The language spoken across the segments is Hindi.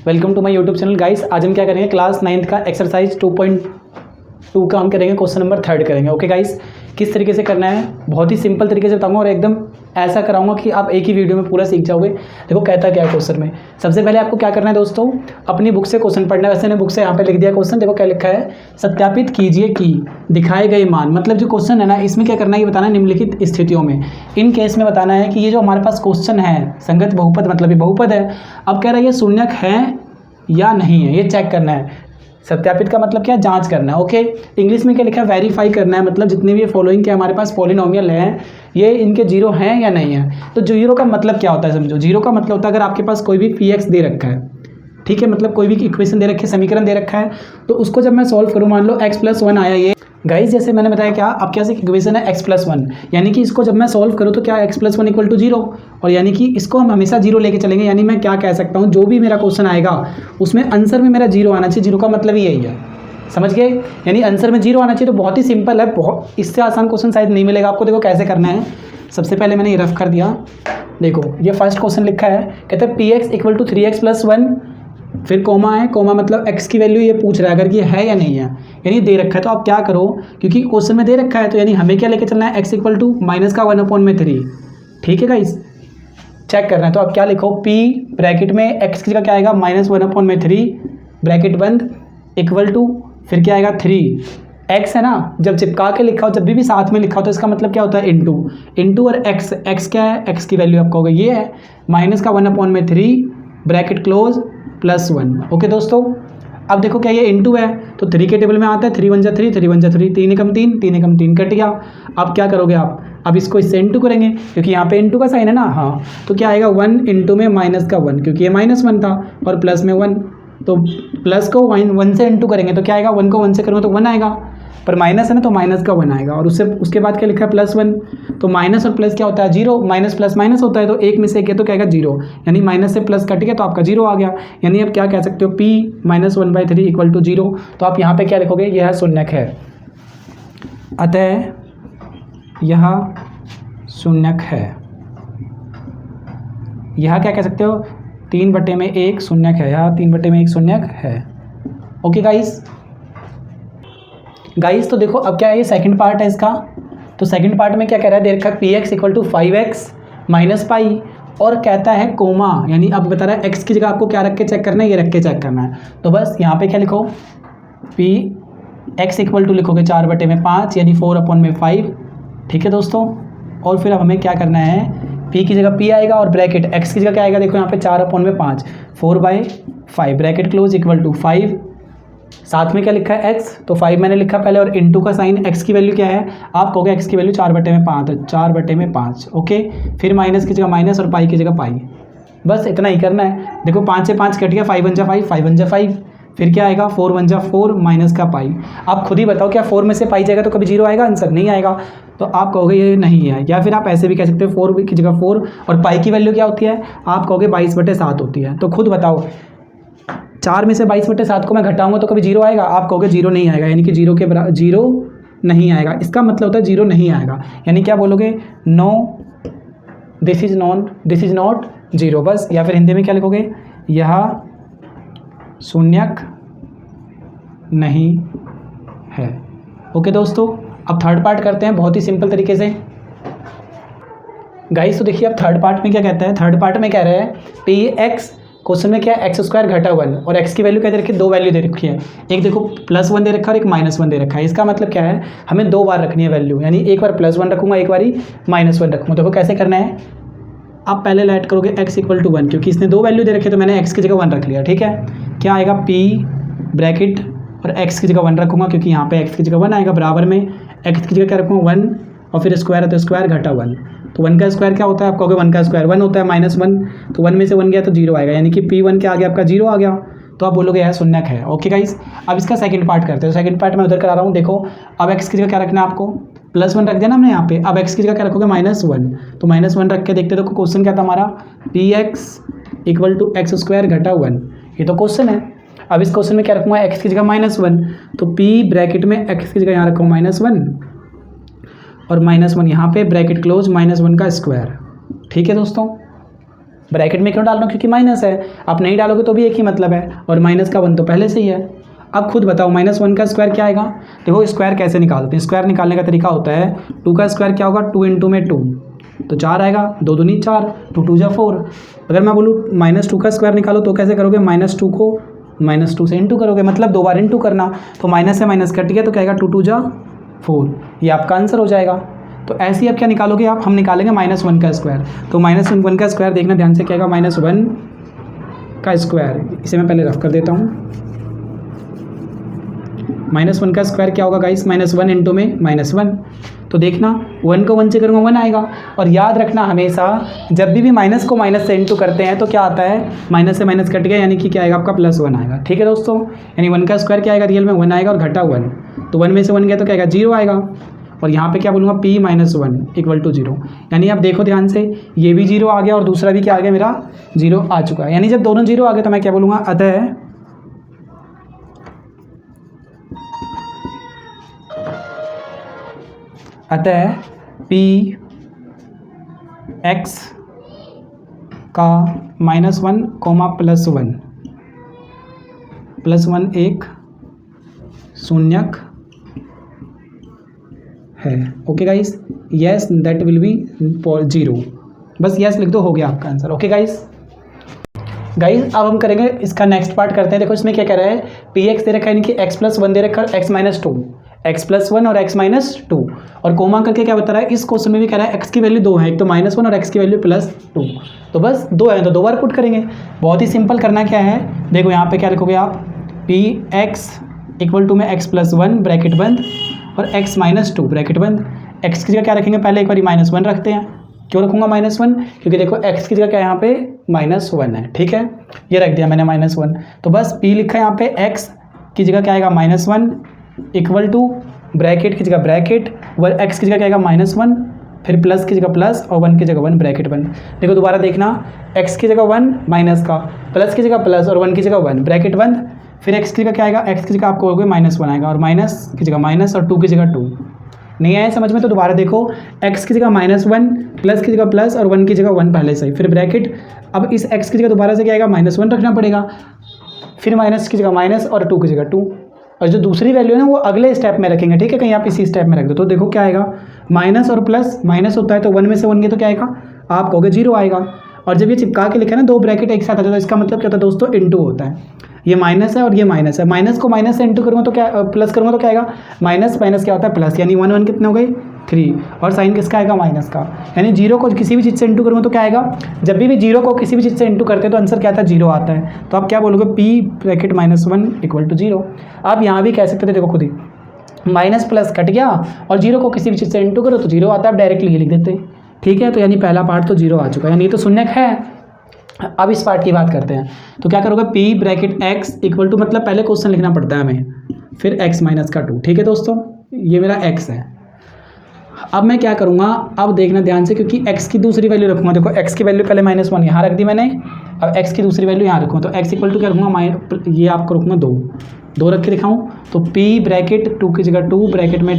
Welcome to my YouTube channel guys. आज हम क्या करेंगे, क्लास 9th का एक्सरसाइज 2.2 का हम करेंगे, क्वेश्चन नंबर 3 करेंगे। ओके गाइस, किस तरीके से करना है बहुत ही सिंपल तरीके से बताऊंगा और एकदम ऐसा कराऊंगा कि आप एक ही वीडियो में पूरा सीख जाओगे। देखो कहता क्या है क्वेश्चन में। सबसे पहले आपको क्या करना है दोस्तों, अपनी बुक से क्वेश्चन पढ़ना है। वैसे मैंने बुक से यहाँ पे लिख दिया क्वेश्चन। देखो क्या लिखा है, सत्यापित कीजिए कि दिखाए गए मान, मतलब जो क्वेश्चन है ना इसमें क्या करना है, ये बताना है निम्नलिखित स्थितियों में, इन केस में बताना है कि ये जो हमारे पास क्वेश्चन है संगत बहुपद, मतलब ये बहुपद है। अब कह रहा है ये शून्यक है या नहीं है, ये चेक करना है। सत्यापित का मतलब क्या है, जांच करना है। ओके, इंग्लिश में क्या लिखा है, वेरीफाई करना है। मतलब जितने भी ये फॉलोइंग के हमारे पास पॉलिनोमियल हैं, ये इनके जीरो हैं या नहीं है। तो जीरो का मतलब क्या होता है समझो। जीरो का मतलब होता है अगर आपके पास कोई भी पी एक्स दे रखा है, ठीक है, मतलब कोई भी इक्वेशन दे रखी है, समीकरण दे रखा है, तो उसको जब मैं सॉल्व करूँ, मान लो x+1 आया ये गाइस, जैसे मैंने बताया क्या, अब क्या इक्वेशन है x+1, यानी कि इसको जब मैं सॉल्व करूँ तो क्या x+1 = 0, और यानी कि इसको हम हमेशा 0 लेके चलेंगे। यानी मैं क्या कह सकता हूँ, जो भी मेरा क्वेश्चन आएगा उसमें आंसर में मेरा 0 आना चाहिए। 0 का मतलब ही यही है, समझ गए, यानी आंसर में 0 आना चाहिए। तो बहुत ही सिंपल है, बहुत इससे आसान क्वेश्चन शायद नहीं मिलेगा आपको। देखो कैसे करना है, सबसे पहले मैंने ये रफ कर दिया। देखो ये फर्स्ट क्वेश्चन लिखा है, कहते हैं px = 3x+1, फिर कोमा है, कोमा मतलब x की वैल्यू ये पूछ रहा है अगर ये है या नहीं है, यानी दे रखा है। तो आप क्या करो, क्योंकि क्वेश्चन में दे रखा है तो यानी हमें क्या लेके चलना है, x = -1/3। ठीक है गाइस, चेक करना है। तो आप क्या लिखो, p ब्रैकेट में x की जगह क्या आएगा, -1/3 ब्रैकेट बंद इक्वल टू, फिर क्या आएगा 3 x है ना। जब चिपका के लिखा हो, जब भी साथ में लिखा हो, तो इसका मतलब क्या होता है, इंटू और x क्या है, x की वैल्यू आपका होगा ये है -1/3 ब्रैकेट क्लोज +1। ओके दोस्तों, अब देखो क्या ये इंटू है तो 3 के टेबल में आता है, 3 × 3 3 × 3 3 एकम 3 3 एकम 3 कट गया। अब क्या करोगे आप, अब इसको इससे इंटू करेंगे क्योंकि यहाँ पे इंटू का साइन है ना। हाँ, तो क्या आएगा 1 इंटू में -1, क्योंकि ये -1 था और प्लस में 1, तो प्लस को 1 से इंटू करेंगे तो क्या आएगा, 1 को 1 से करूँगा तो 1 आएगा, पर माइनस है ना तो माइनस का 1 आएगा। और उसके बाद क्या लिखा है, +1, तो माइनस और प्लस क्या होता है, 0, माइनस प्लस माइनस होता है, तो एक में से एक है तो क्या आएगा 0, यानी माइनस से प्लस कट गया तो आपका 0 आ गया। यानी अब क्या कह सकते हो, p -1/3 = 0। तो आप यहाँ पे क्या लिखोगे, यह शून्यक है, अतः यह शून्यक है। यह क्या कह सकते हो, 3/1 शून्यक है, यह 3/1 शून्यक है। ओके गाइस, तो देखो अब क्या है, ये सेकंड पार्ट है इसका। तो सेकंड पार्ट में क्या कह रहा है, देखा px = 5x - पाई, और कहता है कोमा, यानी अब बता रहा है x की जगह आपको क्या रख के चेक करना है, ये रख के चेक करना है। तो बस यहाँ पे क्या लिखो, px = लिखोगे 4/5 यानी 4/5। ठीक है दोस्तों, और फिर अब हमें क्या करना है, p की जगह p आएगा और ब्रैकेट x की जगह क्या आएगा, देखो यहाँ पे 4/5 4/5 ब्रैकेट क्लोज = 5, साथ में क्या लिखा है x, तो 5 मैंने लिखा पहले, और इंटू का साइन, x की वैल्यू क्या है, आप कहोगे x की वैल्यू 4/5 है, 4/5। ओके, फिर माइनस की जगह माइनस और पाई की जगह पाई, बस इतना ही करना है। देखो 5 से 5 कट गया, 5 × 5 5 × 5, फिर क्या आएगा 4 × 4 माइनस का पाई। आप खुद ही बताओ, क्या 4 में से पाई जाएगा तो कभी 0 आएगा, आंसर नहीं आएगा। तो आप कहोगे ये नहीं है, या फिर आप ऐसे भी कह सकते हो 4 की जगह 4, और पाई की वैल्यू क्या होती है, आप कहोगे 22/7 होती है। तो खुद बताओ, 4 में से 22/7 को मैं घटाऊंगा तो कभी 0 आएगा, आप कहोगे 0 नहीं आएगा, यानी कि 0 के बराबर 0 नहीं आएगा। इसका मतलब होता है 0 नहीं आएगा, यानी क्या बोलोगे, नो दिस इज नॉट 0, बस। या फिर हिंदी में क्या लिखोगे, यह शून्यक नहीं है। ओके दोस्तों, अब थर्ड पार्ट करते हैं बहुत ही सिंपल तरीके से गाइस। तो देखिए अब थर्ड पार्ट में क्या कहता है, थर्ड पार्ट में कह रहे हैं px, क्वेश्चन में क्या है, x² - 1, और x की वैल्यू क्या दे रखी है, 2 वैल्यू दे रखी है, एक देखो +1 दे रखा है और एक -1 दे रखा है। इसका मतलब क्या है, हमें 2 बार रखनी है वैल्यू, यानी एक बार +1 रखूँगा, एक बार -1 रखूँगा। देखो कैसे करना है, आप पहले लेट करोगे x = 1, क्योंकि इसने 2 वैल्यू दे रखी है तो मैंने x की जगह 1 रख लिया। ठीक है, क्या आएगा, p ब्रैकेट और x की जगह 1 रखूँगा, क्योंकि यहाँ पे x की जगह 1 आएगा, बराबर में x की जगह क्या रखूँगा 1, और फिर स्क्वायर है तो स्क्वायर घटा 1, तो 1 का स्क्वायर क्या होता है, आप कहोगे 1 का स्क्वायर 1 होता है, -1, तो 1 में से 1 गया तो 0 आएगा, यानी कि p1 क्या आ गया आपका 0 आ गया। तो आप बोलोगे यह शून्यक है। ओके गाइस, अब इसका सेकंड पार्ट करते हैं। सेकंड पार्ट मैं उधर करा रहा हूँ। देखो अब x की जगह क्या रखना है आपको, +1 रख दिया ना हमने यहाँ पे, अब x की जगह क्या रखोगे, -1, तो -1 रख के देखते, तो क्वेश्चन क्या था हमारा, px = x² - 1, ये तो क्वेश्चन है। अब इस क्वेश्चन में क्या रखूँगा, x की जगह -1, तो p ब्रैकेट में x की जगह यहाँ रखूँ -1 और -1 यहाँ पे ब्रैकेट क्लोज -1 का स्क्वायर। ठीक है दोस्तों, ब्रैकेट में क्यों डाल रहा हूँ, क्योंकि माइनस है, आप नहीं डालोगे तो भी एक ही मतलब है, और माइनस का 1 तो पहले से ही है। अब खुद बताओ -1 का स्क्वायर क्या आएगा। देखो स्क्वायर कैसे निकालते हैं, स्क्वायर निकालने का तरीका होता है 2 का स्क्वायर क्या होगा, 2 × में 2 तो 4 आएगा, 2 दूनी 4, 2 2 जा 4। अगर मैं बोलूँ -2 का स्क्वायर निकालो तो कैसे करोगे, -2 को -2 से इंटू करोगे, मतलब 2 बार इंटू करना, तो माइनस से माइनस कट गया तो क्या आएगा 2 2 जा 4, ये आपका आंसर हो जाएगा। तो ऐसे ही आप क्या निकालोगे, आप हम निकालेंगे -1 का स्क्वायर। तो -1 का स्क्वायर देखना ध्यान से क्या आएगा, -1 का स्क्वायर, इसे मैं पहले रफ कर देता हूँ। -1 का स्क्वायर क्या होगा गाइस, -1 इंटू में -1, तो देखना 1 को 1 से करूँगा 1 आएगा। और याद रखना हमेशा जब भी माइनस को माइनस से इंटू करते हैं तो क्या आता है, माइनस से माइनस कट गया, यानी कि क्या आएगा आपका +1 आएगा। ठीक है दोस्तों, यानी 1 का स्क्वायर क्या आएगा, रियल में 1 आएगा और घटा 1, तो 1 में से 1 गया तो क्या आएगा 0 आएगा। और यहाँ पे क्या बोलूँगा p - 1 = 0, यानी आप देखो ध्यान से, ये भी 0 आ गया और दूसरा भी क्या आ गया, मेरा 0 आ चुका है। यानी जब दोनों 0 आ गए तो मैं क्या बोलूँगा, अतः p x का -1, +1 एक शून्यक है। Okay guys, yes that will be 0, बस यस लिख दो, हो गया आपका आंसर। ओके गाइस, अब हम करेंगे इसका नेक्स्ट पार्ट करते हैं। देखो इसमें क्या कह रहा है, px दे रखा है, यानी कि x+1 दे रखा है, x-2, x+1 और x-2, और कोमा करके क्या बता रहा है, इस क्वेश्चन में भी कह रहा है x की वैल्यू 2 है, एक तो -1 और x की वैल्यू +2, तो बस 2 है तो 2 बार पुट करेंगे। बहुत ही सिंपल करना क्या है, देखो यहाँ पे क्या लिखोगे आप, px = में x+1 ब्रैकेट बंद और x-2 ब्रैकेट बंद। x की जगह क्या रखेंगे, पहले एक बार -1 रखते हैं। क्यों रखूँगा -1, क्योंकि देखो x की जगह क्या यहाँ पे -1 है, ठीक है, ये रख दिया मैंने -1, तो बस p लिखा है यहाँ पे, x की जगह क्या आएगा -1 = ब्रैकेट की जगह ब्रैकेट, और x की जगह क्या आएगा -1, फिर प्लस की जगह प्लस और 1 की जगह 1 ब्रैकेट बंद। देखो दोबारा देखना, x की जगह 1 माइनस का, प्लस की जगह प्लस और 1 की जगह 1 ब्रैकेट बंद, फिर x की जगह क्या आएगा, x की जगह आपको -1 आएगा, और माइनस की जगह माइनस और 2 की जगह 2। नहीं आया समझ में तो दोबारा देखो, x की जगह -1, प्लस की जगह प्लस और 1 की जगह 1 पहले से ही, फिर ब्रैकेट, अब इस x की जगह दोबारा से क्या आएगा, -1 रखना पड़ेगा, फिर माइनस की जगह माइनस और 2 की जगह 2, और जो दूसरी वैल्यू है ना वो अगले स्टेप में रखेंगे, ठीक है, कहीं आप इसी स्टेप में रख दो, तो देखो क्या आएगा, माइनस और प्लस, माइनस होता है तो 1 में से 1 गए तो क्या आएगा, आप कहोगे 0 आएगा। और जब ये चिपका के लिखा है ना, 2 ब्रैकेट एक साथ आ जाता है, तो इसका मतलब क्या होता है दोस्तों, इनटू होता है, ये माइनस है और ये माइनस है, माइनस को माइनस से इंटू करूँगा तो क्या, प्लस करूँगा तो क्या आएगा, माइनस माइनस क्या होता है प्लस, यानी 1 1 कितने हो गए 3, और साइन किसका आएगा, माइनस का, यानी 0 को किसी भी चीज़ से इंटू करूँगा तो क्या आएगा, जब भी 0 को किसी भी चीज़ से इंटू करते हैं तो आंसर क्या आता है, 0 आता है। तो आप क्या बोलोगे, p ब्रैकेट -1 = 0। आप यहाँ भी कह सकते थे, देखो खुद ही माइनस प्लस कट गया, और 0 को किसी भी चीज़ से इंटू करो तो 0 आता है, आप डायरेक्टली ये लिख देते, ठीक है। तो यानी पहला पार्ट तो 0 आ चुका है, यानी ये तो शून्यक है। अब इस पार्ट की बात करते हैं, तो क्या करोगे, p ब्रैकेट x = मतलब पहले क्वेश्चन लिखना पड़ता है हमें, फिर x - 2, ठीक है दोस्तों, ये मेरा x है। अब मैं क्या करूँगा, अब देखना ध्यान से, क्योंकि x की दूसरी वैल्यू रखूँगा, देखो x की वैल्यू पहले -1 यहाँ रख दी मैंने, अब x की दूसरी वैल्यू यहाँ रखूँगा, तो x = क्या रखूँगा, ये आपको रखूँगा 2 रख के दिखाऊँ, तो p ब्रैकेट 2 की जगह 2 ब्रैकेट में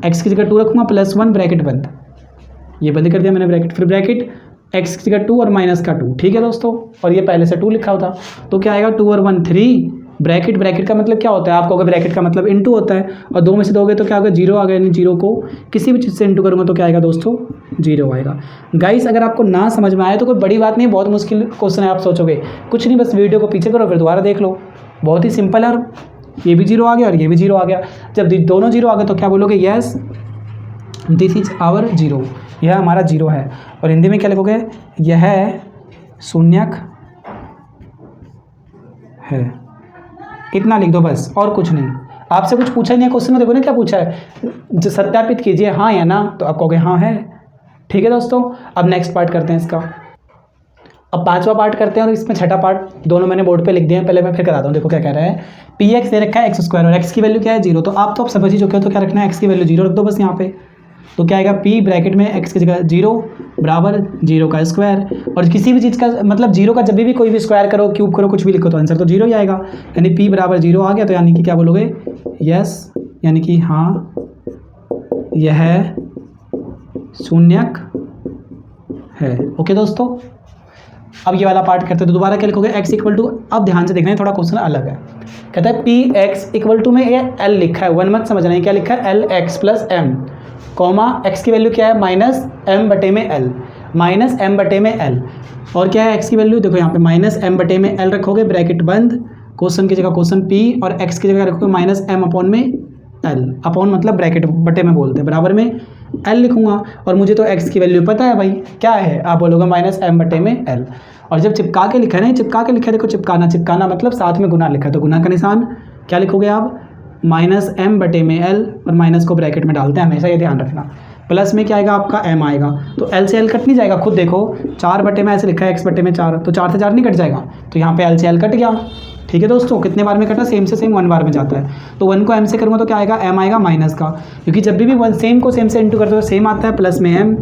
x की जगह 2 रखूँगा, +1 ब्रैकेट बंद, ये बंद कर दिया मैंने ब्रैकेट, फिर ब्रैकेट x की जगह 2 और माइनस का 2, ठीक है दोस्तों, और ये पहले से 2 लिखा होता, तो क्या आएगा 2 और 1 3, ब्रैकेट का मतलब क्या होता है, आपको अगर ब्रैकेट का मतलब इंटू होता है, और 2 में से 2 गए तो क्या होगा 0 आ गया, यानी 0 को किसी भी चीज़ से इंटू करूँगा तो क्या आएगा दोस्तों, 0 आएगा। गाइस अगर आपको ना समझ में आए तो कोई बड़ी बात नहीं, बहुत मुश्किल क्वेश्चन है, आप सोचोगे कुछ नहीं, बस वीडियो को पीछे करो फिर दोबारा देख लो, बहुत ही सिंपल है, और ये भी 0 आ गया और ये भी 0 आ गया। जब दोनों 0 आ गए तो क्या बोलोगे, यस दिस इज आवर 0, यह हमारा 0 है, और हिंदी में क्या लिखोगे, यह शून्यक है, इतना लिख दो बस, और कुछ नहीं। आपसे कुछ पूछा ही नहीं है क्वेश्चन में, देखो ना क्या पूछा है, जो सत्यापित कीजिए हाँ या ना, तो आप कहोगे हाँ है, ठीक है दोस्तों। अब नेक्स्ट पार्ट करते हैं इसका, अब 5वां पार्ट करते हैं, और इसमें 6ठा पार्ट दोनों मैंने बोर्ड पे लिख दिया है, पहले मैं फिर कराता हूँ। देखो क्या कह रहा है, px दे रखा है x² और x की वैल्यू क्या है 0, तो आप समझ ही चुके हो, तो क्या रखना है, x की वैल्यू 0 रख दो बस यहाँ पे, तो क्या आएगा, p ब्रैकेट में x की जगह 0 बराबर 0 का स्क्वायर, और किसी भी चीज़ का मतलब 0 का जब भी कोई भी स्क्वायर करो, क्यूब करो, कुछ भी लिखो तो आंसर तो 0 ही आएगा, यानी p बराबर 0 आ गया, तो यानी कि क्या बोलोगे, यस, यानी कि हाँ यह शून्यक है। ओके दोस्तों, अब ये वाला पार्ट करते हैं तो दोबारा क्या लिखोगे x इक्वल टू, अब ध्यान से देखना है थोड़ा क्वेश्चन अलग है, कहता है पी एक्स इक्वल टू में ये l लिखा है, वन मत समझना है क्या लिखा है, l x plus m comma x की वैल्यू क्या है माइनस एम बटे में एल, माइनस एम बटे में एल, और क्या है x की वैल्यू देखो यहाँ पे माइनस एम बटे में एल रखोगे ब्रैकेट बंद, क्वेश्चन की जगह क्वेश्चन p और x की जगह रखोगे माइनस एम अपॉन में एल, अपॉन मतलब ब्रैकेट बटे में बोलते हैं, बराबर में एल लिखूंगा, और मुझे तो x की वैल्यू पता है भाई क्या है, आप बोलोगे माइनस एम बटे में एल, और जब चिपका के लिखा है ना, चिपका के लिखा है, देखो चिपकाना, चिपकाना मतलब साथ में गुना लिखा है तो गुना का निशान क्या लिखोगे आप, माइनस एम बटे में एल, और माइनस को ब्रैकेट में डालते हैं हमेशा, ये ध्यान रखना, प्लस में क्या आएगा आपका m आएगा, तो l से l कट नहीं जाएगा, खुद देखो 4 बटे में ऐसे लिखा है x बटे में 4, तो 4 से 4 नहीं कट जाएगा, तो यहाँ पे l से l कट गया, ठीक है दोस्तों, कितने बार में कटा, सेम से सेम 1 बार में जाता है, तो 1 को m से करूँगा तो क्या आएगा, m आएगा माइनस का, क्योंकि जब भी वन सेम को सेम से इंटू करते हो सेम आता है, प्लस में m,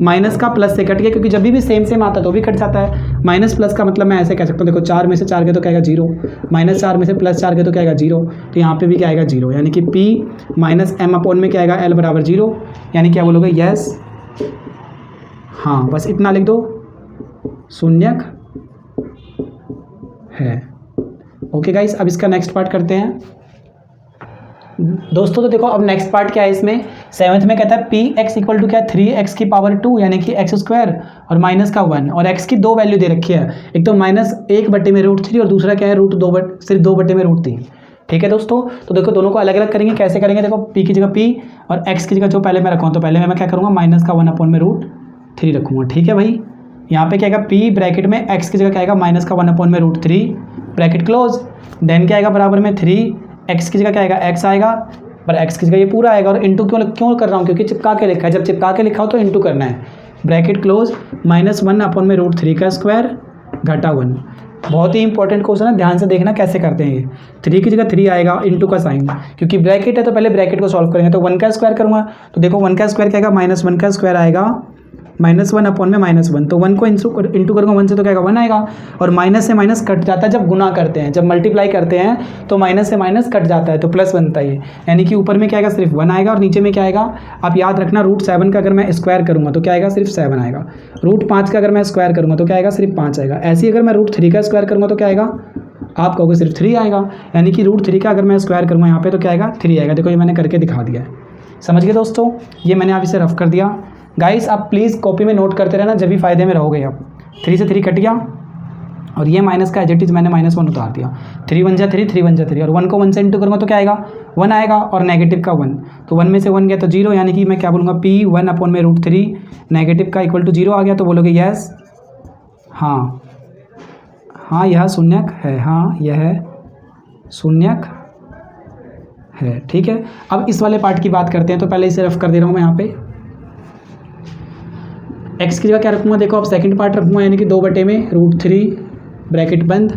माइनस का प्लस से कट गया, क्योंकि जब भी सेम सेम आता है तो भी कट जाता है, माइनस प्लस का मतलब मैं ऐसे कह सकता हूँ, देखो 4 में से 4 के तो क्या आएगा 0, माइनस 4 में से प्लस 4 के तो क्या आएगा 0, तो यहाँ पे भी क्या आएगा 0, यानी कि p माइनस एम अपॉन में क्या आएगा l बराबर 0, यानी क्या बोलोगे यस, हाँ बस इतना लिख दो, शून्यक है। ओके गाइस, अब इसका नेक्स्ट पार्ट करते हैं दोस्तों, तो देखो अब नेक्स्ट पार्ट क्या है इसमें, 7th में कहता है पी एक्स इक्वल टू क्या है 3x की पावर 2 यानी कि x स्क्वायर और माइनस का 1, और x की दो वैल्यू दे रखी है, एक तो माइनस 1 बटे में रूट 3 और दूसरा क्या है सिर्फ 2 बटे में रूट 3, ठीक है दोस्तों, तो देखो दोनों को अलग अलग करेंगे, कैसे करेंगे, देखो p की जगह p और x की जगह जो पहले मैं रखूँ, तो पहले मैं क्या करूँगा माइनस का 1 अपॉन में रूट 3 रखूँगा, ठीक है भाई, यहाँ पे क्या आएगा p ब्रैकेट में x की जगह क्या आएगा माइनस का 1 अपॉन में रूट 3 ब्रैकेट क्लोज, देन क्या आएगा बराबर में 3 x की जगह क्या आएगा x आएगा, पर x की जगह ये पूरा आएगा, और इंटू क्यों कर रहा हूँ, क्योंकि चिपका के लिखा है, जब चिपका के लिखा हो तो इंटू करना है, ब्रैकेट क्लोज, माइनस 1 अपॉन में रूट 3 का स्क्वायर घटा 1, बहुत ही इंपॉर्टेंट क्वेश्चन है, ध्यान से देखना कैसे करते हैं ये, 3 की जगह 3 आएगा, इंटू का साइन, क्योंकि ब्रैकेट है तो पहले ब्रैकेट को सॉल्व करेंगे, तो 1 का स्क्वायर करूँगा, तो देखो 1 का स्क्वायर क्या आएगा, माइनस 1 का स्क्वायर आएगा माइनस 1 अपॉन में माइनस 1, तो 1 को इंटू करूँगा 1 से तो क्या आएगा 1 आएगा, और माइनस से माइनस कट जाता है जब गुना करते हैं, जब मल्टीप्लाई करते हैं तो माइनस से माइनस कट जाता है तो प्लस बनता है, यानी कि ऊपर में क्या आएगा सिर्फ 1 आएगा, और नीचे में क्या आएगा, आप याद रखना रूट 7 का अगर मैं स्क्वायर करूँगा तो क्या आएगा सिर्फ 7 आएगा, रूट 5 का अगर मैं स्क्वायर करूँगा तो क्या आएगा सिर्फ 5 आएगा, ऐसे ही अगर मैं रूट 3 का स्क्वायर करूँगा तो क्या आएगा, आप कहोगे सिर्फ 3 आएगा, यानी कि रूट 3 का अगर मैं स्क्वायर करूँगा यहाँ पे तो क्या आएगा 3 आएगा, देखो ये मैंने करके दिखा दिया है, समझ गए दोस्तों, ये मैंने आप इसे रफ कर दिया। गाइस आप प्लीज़ कॉपी में नोट करते रहना, जब भी फ़ायदे में रहोगे आप, 3 से 3 कट गया, और ये माइनस का एज मैंने -1 उतार दिया, 3 1 जा 3, 3 1 जा 3, और 1 को 1 से इंटू करूँगा तो क्या आएगा 1 आएगा, और नेगेटिव का 1, तो 1 में से 1 गया तो 0, यानी कि मैं क्या बोलूँगा p 1 अपॉन में रूट 3 नेगेटिव का इक्वल टू 0 आ गया, तो बोलोगे यस, हाँ हाँ यह शून्यक है, हाँ यह शून्यक है, ठीक है। अब इस वाले पार्ट की बात करते हैं, तो पहले इसे रफ कर दे रहा हूँ मैं यहाँ पे, x की जगह क्या रखूँगा, देखो अब सेकंड पार्ट रखूँगा, यानी कि 2 बटे में रूट 3 ब्रैकेट बंद,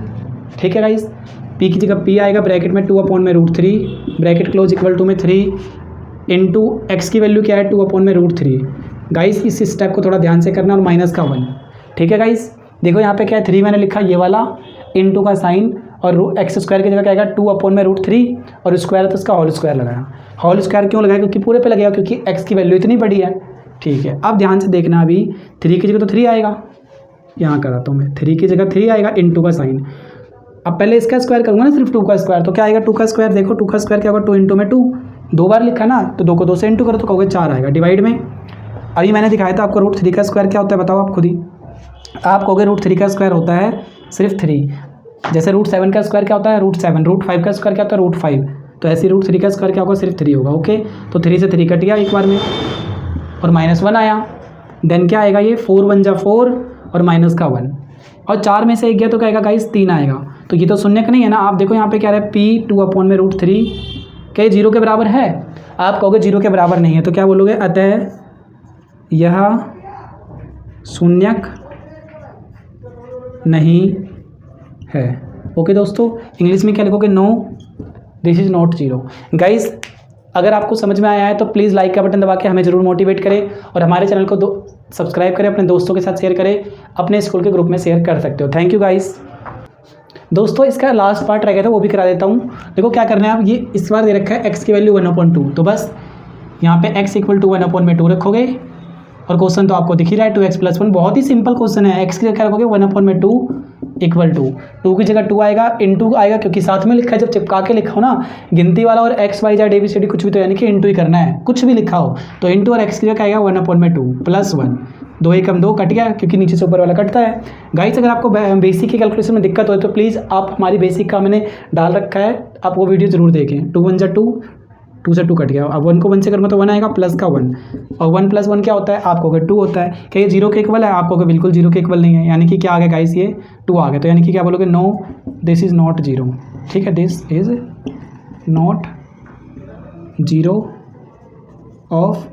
ठीक है गाइस, p की जगह p आएगा ब्रैकेट में 2 अपॉन में root 3 bracket close equal to में 3 इंटू x की वैल्यू क्या है 2 अपॉन में रूट 3, गाइस इस स्टेप को थोड़ा ध्यान से करना, और माइनस का 1, ठीक है गाइस, देखो यहाँ पे क्या है 3 मैंने लिखा ये वाला, इंटू का साइन, और एक्स स्क्वायर की जगह क्या आएगा 2 अपॉन में रूट 3, और स्क्वायर है तो उसका होल स्क्वायर लगाया, होल स्क्वायर क्यों लगाया, क्योंकि पूरे पे लगेगा, क्योंकि x की वैल्यू इतनी बड़ी है, ठीक है। अब ध्यान से देखना, अभी 3 की जगह तो 3 आएगा, यहाँ कराता हूँ मैं, 3 की जगह 3 आएगा इंटू का साइन, अब पहले इसका स्क्वायर करूँगा ना सिर्फ 2 का स्क्वायर, तो क्या आएगा 2 का स्क्वायर, देखो 2 का स्क्वायर क्या होगा 2 इंटू में 2, 2 बार लिखा ना, तो 2 को 2 से इंटू करो तो कहोगे 4 आएगा, डिवाइड में, अभी मैंने दिखाया था आपको रूट 3 का स्क्वायर क्या होता है, बताओ आप खुद ही, आप कहोगे रूट 3 का स्क्वायर होता है सिर्फ 3, जैसे रूट 7 का स्क्वायर क्या होता है रूट 7, रूट 5 का स्क्वायर क्या होता है रूट 5, तो ऐसे रूट 3 का स्क्वायर क्या होगा सिर्फ 3 होगा, ओके, तो 3 से 3 कट गया एक बार में, और -1 आया, देन क्या आएगा ये 4 1 जा 4 और माइनस का 1, और 4 में से 1 गया तो क्या आएगा गाइस 3 आएगा, तो ये तो शून्यक नहीं है ना, आप देखो यहाँ पे क्या रहा है p 2 अपॉन में रूट 3, क्या 0 के बराबर है, आप कहोगे 0 के बराबर नहीं है, तो क्या बोलोगे, अतः यह शून्यक नहीं है, ओके दोस्तों, इंग्लिश में क्या लिखोगे, no this is not 0। Guys अगर आपको समझ में आया है तो प्लीज़ लाइक का बटन दबा के हमें ज़रूर मोटिवेट करें, और हमारे चैनल को सब्सक्राइब करें, अपने दोस्तों के साथ शेयर करें, अपने स्कूल के ग्रुप में शेयर कर सकते हो। Thank you guys. दोस्तों इसका लास्ट पार्ट रह गया था, वो भी करा देता हूँ। देखो क्या करना है, आप ये इस बार दे रखा है x की वैल्यू 1/2, तो बस यहाँ पे x इक्वल टू 1/2 रखोगे, और क्वेश्चन तो आपको दिख ही रहा है 2x + 1, बहुत ही सिंपल क्वेश्चन है। x की जगह क्या रखोगे 1/2 इक्वल टू 2 की जगह 2 आएगा, इनटू आएगा क्योंकि साथ में लिखा है, जब चिपका के लिखा हो ना गिनती वाला और x y z ABCD कुछ भी तो यानी कि इनटू ही करना है, कुछ भी लिखा हो तो इनटू और x की जगह आएगा 1/2 + 1, 2 एकम 2 कट गया क्योंकि नीचे से ऊपर वाला कटता है। गाइस अगर आपको बेसिक की कैलकुलेशन में दिक्कत हो तो प्लीज़ आप हमारी बेसिक का मैंने डाल रखा है, आप वो वीडियो जरूर देखें। 2 × 1 = 2, 2 से 2 कट गया। अब 1 को 1 से करूँगा तो 1 आएगा प्लस का 1, और 1 + 1 क्या होता है आपको अगर 2 होता है। क्या ये 0 के इक्वल है? आपको अगर बिल्कुल 0 के इक्वल नहीं है, यानी कि क्या आ गया गाइस ये 2 आ गया, तो यानी कि क्या बोलोगे नो दिस इज़ नॉट 0, ठीक है, this is not 0 of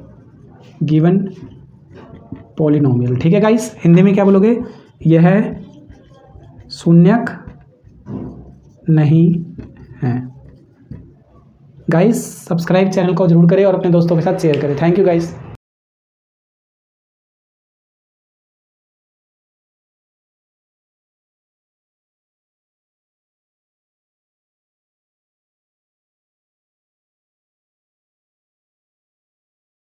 given polynomial, ठीक है गाइस। हिंदी में क्या बोलोगे, यह शून्यक नहीं है। गाइस सब्सक्राइब चैनल को जरूर करें और अपने दोस्तों के साथ शेयर करें। Thank you guys.